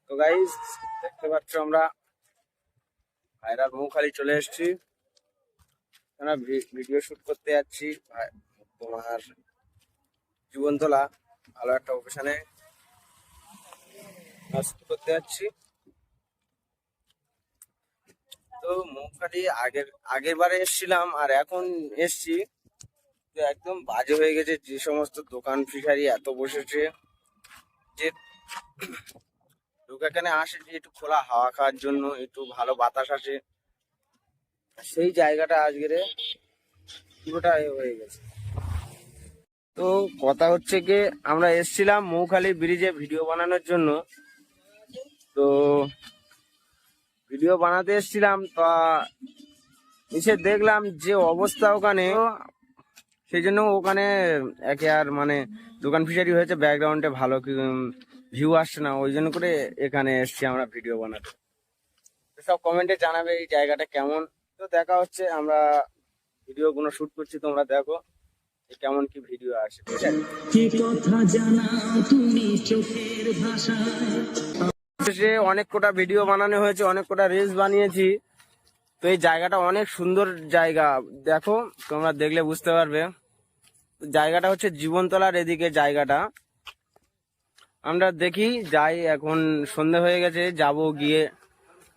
তো গাইস দেখতে পাচ্ছ আমরা ভাইরাল মৌখালি চলে এসেছি। আমরা ভিডিও শুট করতে যাচ্ছি তোমার জীবনতলা ভালো একটা অকেশনে শুট করতে যাচ্ছি। তো মৌখালি আগের বারে এসেছিলাম আর এখন এসছি, তো একদম বাজে হয়ে গেছে। যে সমস্ত দোকান ফিশারি এত বসেছে যে লোক এখানে আসে যে একটু খোলা হাওয়া খাওয়ার জন্য, একটু ভালো বাতাস আসে, সেই জায়গাটা আজকের পুরোটা হয়ে গেছে। তো কথা হচ্ছে কি, আমরা এসছিলাম মৌখালি ব্রিজে ভিডিও বানানোর জন্য। তো ভিডিও বানাতে এসছিলাম, তা এসে দেখলাম যে অবস্থা ওখানে, সেই জন্য ওখানে একে আর মানে দোকান ফিশারি হয়েছে, ব্যাকগ্রাউন্ডে ভালো ভিউ আসছে না, ওই জন্য করে এখানে এসছি আমরা ভিডিও বানাতে। সব কমেন্টে জানাবে এই জায়গাটা কেমন। তো দেখা হচ্ছে, আমরা ভিডিও গুলো শুট করছি, তোমরা দেখো কেমন কি ভিডিও আসে। অনেক কোটা ভিডিও বানানো হয়েছে, অনেক কোটা রিলস বানিয়েছি। তো এই জায়গাটা অনেক সুন্দর জায়গা, দেখো তোমরা দেখলে বুঝতে পারবে। জায়গাটা হচ্ছে জীবনতলার এদিকে জায়গাটা। আমরা দেখি যাই, এখন সন্ধে হয়ে গেছে, যাব গিয়ে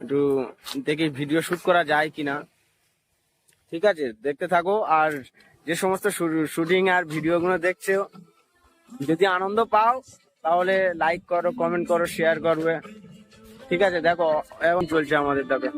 একটু দেখি ভিডিও শুট করা যায় কিনা। ঠিক আছে, দেখতে থাকো। আর যে সমস্ত শুটিং আর ভিডিওগুলো দেখছো, যদি আনন্দ পাও তাহলে লাইক করো, কমেন্ট করো, শেয়ার করবে। ঠিক আছে, দেখো এখন চলছে আমাদের, দেখো।